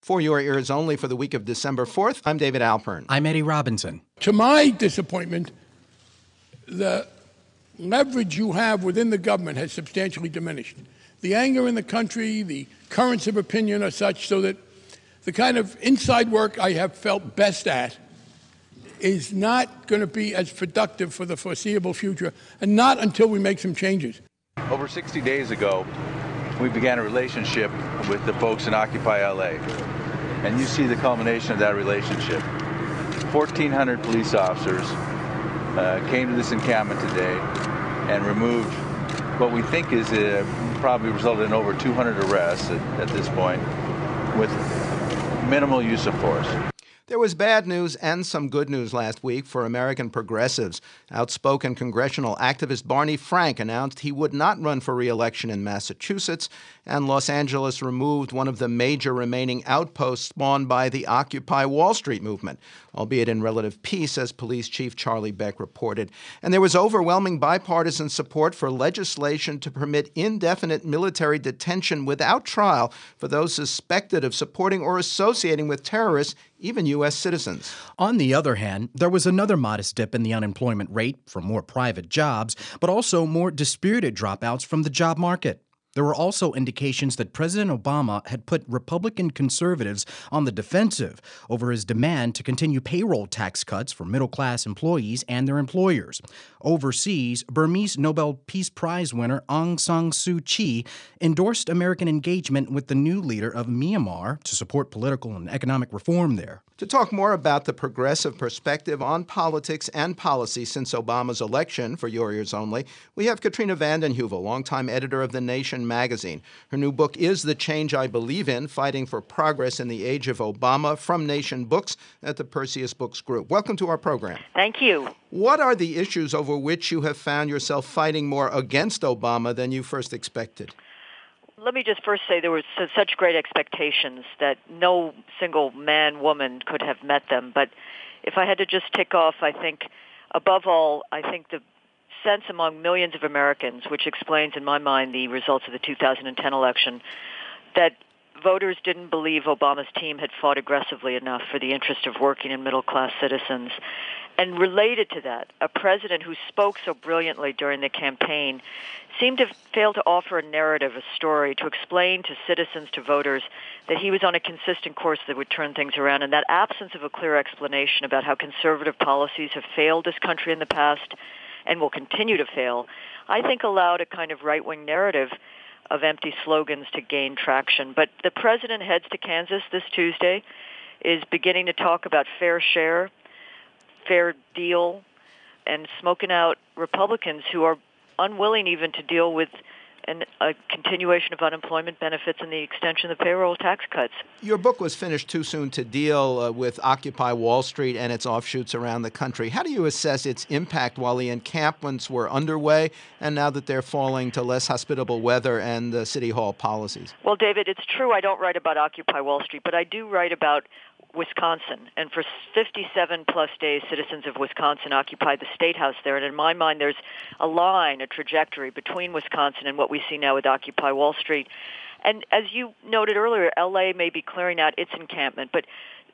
For Your Ears Only for the week of December 4th, I'm David Alpern. I'm Eddie Robinson. To my disappointment, the leverage you have within the government has substantially diminished. The anger in the country, the currents of opinion are such so that the kind of inside work I have felt best at is not going to be as productive for the foreseeable future, and not until we make some changes. Over 60 days ago, we began a relationship with the folks in Occupy LA. And you see the culmination of that relationship. 1,400 police officers came to this encampment today and removed what we think is probably resulted in over 200 arrests at this point with minimal use of force. There was bad news and some good news last week for American progressives. Outspoken congressional activist Barney Frank announced he would not run for re-election in Massachusetts, and Los Angeles removed one of the major remaining outposts spawned by the Occupy Wall Street movement, albeit in relative peace, as Police Chief Charlie Beck reported. And there was overwhelming bipartisan support for legislation to permit indefinite military detention without trial for those suspected of supporting or associating with terrorists, even U.S. citizens. On the other hand, there was another modest dip in the unemployment rate from more private jobs, but also more dispirited dropouts from the job market. There were also indications that President Obama had put Republican conservatives on the defensive over his demand to continue payroll tax cuts for middle-class employees and their employers. Overseas, Burmese Nobel Peace Prize winner Aung San Suu Kyi endorsed American engagement with the new leader of Myanmar to support political and economic reform there. To talk more about the progressive perspective on politics and policy since Obama's election, for Your Ears Only, we have Katrina Vanden, longtime editor of The Nation magazine. Her new book is The Change I Believe In, Fighting for Progress in the Age of Obama, from Nation Books at the Perseus Books Group. Welcome to our program. Thank you. What are the issues over which you have found yourself fighting more against Obama than you first expected? Let me just first say there were such great expectations that no single man, woman could have met them. But if I had to just tick off, I think, above all, I think the sense among millions of Americans, which explains in my mind the results of the 2010 election, that voters didn't believe Obama's team had fought aggressively enough for the interest of working and middle-class citizens. And related to that, a president who spoke so brilliantly during the campaign seemed to fail to offer a narrative, a story, to explain to citizens, to voters, that he was on a consistent course that would turn things around. And that absence of a clear explanation about how conservative policies have failed this country in the past and will continue to fail, I think allowed a kind of right-wing narrative of empty slogans to gain traction. But the president heads to Kansas this Tuesday, is beginning to talk about fair share, fair deal, and smoking out Republicans who are unwilling even to deal with a continuation of unemployment benefits and the extension of payroll tax cuts. Your book was finished too soon to deal with Occupy Wall Street and its offshoots around the country. How do you assess its impact while the encampments were underway and now that they're falling to less hospitable weather and City Hall policies? Well, David, it's true I don't write about Occupy Wall Street, but I do write about Wisconsin. And for 57-plus days, citizens of Wisconsin occupied the State House there. And in my mind, there's a line, a trajectory between Wisconsin and what we see now with Occupy Wall Street. And as you noted earlier, L.A. may be clearing out its encampment, but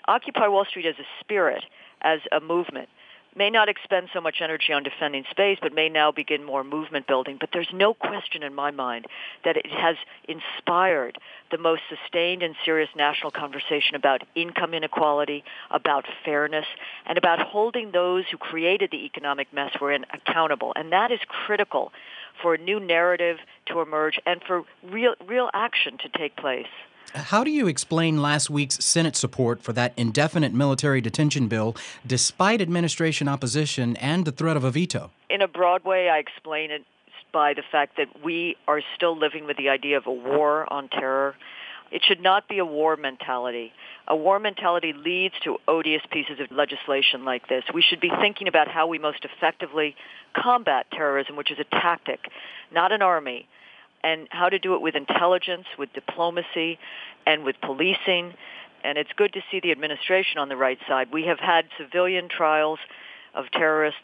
Occupy Wall Street as a spirit, as a movement, may not expend so much energy on defending space, but may now begin more movement building. But there's no question in my mind that it has inspired the most sustained and serious national conversation about income inequality, about fairness, and about holding those who created the economic mess we're in accountable. And that is critical for a new narrative to emerge and for real action to take place. How do you explain last week's Senate support for that indefinite military detention bill, despite administration opposition and the threat of a veto? In a broad way, I explain it by the fact that we are still living with the idea of a war on terror. It should not be a war mentality. A war mentality leads to odious pieces of legislation like this. We should be thinking about how we most effectively combat terrorism, which is a tactic, not an army, and how to do it with intelligence, with diplomacy, and with policing. And it's good to see the administration on the right side. We have had civilian trials of terrorists,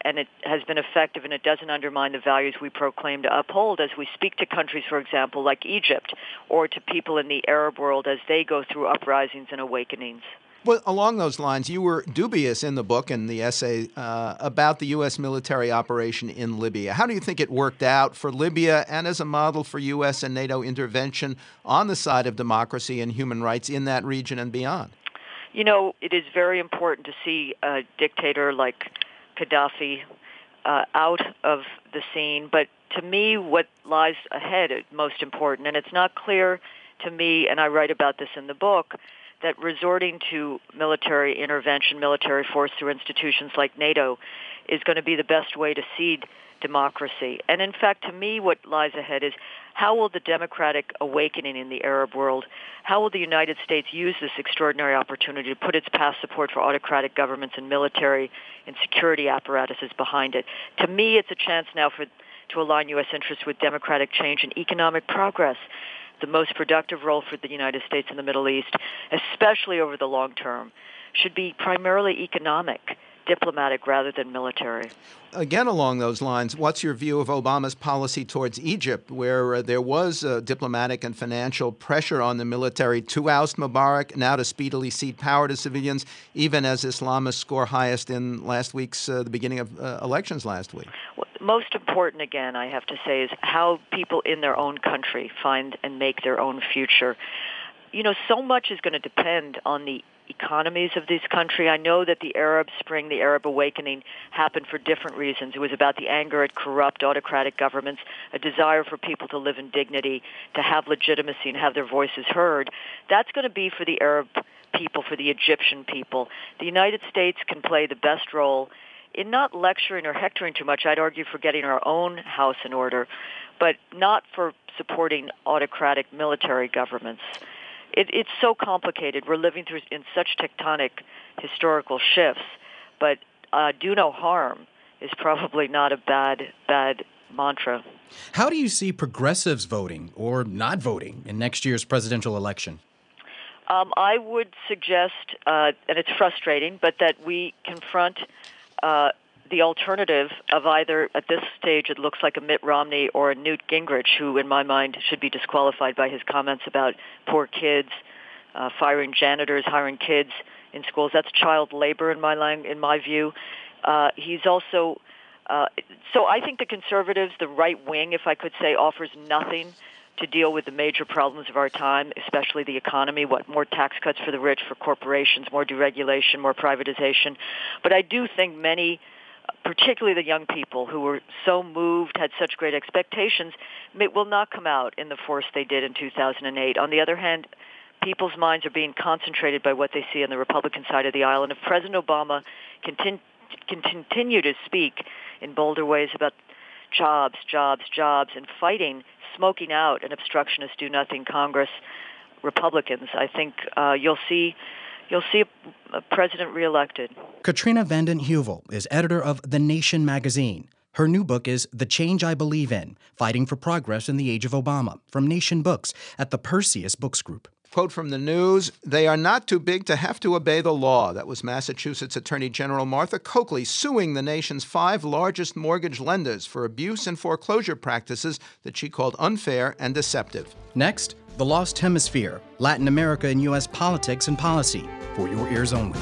and it has been effective, and it doesn't undermine the values we proclaim to uphold as we speak to countries, for example, like Egypt, or to people in the Arab world as they go through uprisings and awakenings. Well, along those lines, you were dubious in the book and the essay about the U.S. military operation in Libya. How do you think it worked out for Libya and as a model for U.S. and NATO intervention on the side of democracy and human rights in that region and beyond? You know, it is very important to see a dictator like Gaddafi out of the scene, but to me what lies ahead is most important, and it's not clear to me, and I write about this in the book, that resorting to military intervention, military force through institutions like NATO is going to be the best way to seed democracy. And in fact, to me, what lies ahead is how will the democratic awakening in the Arab world, how will the United States use this extraordinary opportunity to put its past support for autocratic governments and military and security apparatuses behind it? To me, it's a chance now to align U.S. interests with democratic change and economic progress. The most productive role for the United States in the Middle East, especially over the long term, should be primarily economic, diplomatic rather than military. Again, along those lines, what's your view of Obama's policy towards Egypt, where there was diplomatic and financial pressure on the military to oust Mubarak, now to speedily cede power to civilians, even as Islamists score highest in last week's, the beginning of elections last week? Well, most important, again, I have to say, is how people in their own country find and make their own future. You know, so much is going to depend on the economies of this country. I know that the Arab Spring, the Arab Awakening, happened for different reasons. It was about the anger at corrupt autocratic governments, a desire for people to live in dignity, to have legitimacy and have their voices heard. That's going to be for the Arab people, for the Egyptian people. The United States can play the best role in not lecturing or hectoring too much. I'd argue for getting our own house in order, but not for supporting autocratic military governments. It's so complicated. We're living through in such tectonic historical shifts, but do no harm is probably not a bad mantra. How do you see progressives voting or not voting in next year's presidential election? I would suggest, and it's frustrating, but that we confront the alternative of either, at this stage, it looks like a Mitt Romney or a Newt Gingrich, who, in my mind, should be disqualified by his comments about poor kids, firing janitors, hiring kids in schools. That's child labor in my view. He's also, so I think the conservatives, the right wing, if I could say, offers nothing to deal with the major problems of our time, especially the economy, more tax cuts for the rich, for corporations, more deregulation, more privatization. But I do think many, particularly the young people who were so moved, had such great expectations, will not come out in the force they did in 2008. On the other hand, people's minds are being concentrated by what they see on the Republican side of the aisle. And if President Obama can continue to speak in bolder ways about jobs, and fighting, smoking out an obstructionist do-nothing Congress, Republicans, I think you'll see a president reelected. Katrina Vanden Heuvel is editor of The Nation magazine. Her new book is The Change I Believe In, Fighting for Progress in the Age of Obama, from Nation Books at the Perseus Books Group. Quote from the news, "They are not too big to have to obey the law." That was Massachusetts Attorney General Martha Coakley suing the nation's 5 largest mortgage lenders for abuse and foreclosure practices that she called unfair and deceptive. Next, The Lost Hemisphere, Latin America and U.S. Politics and Policy, for your ears only.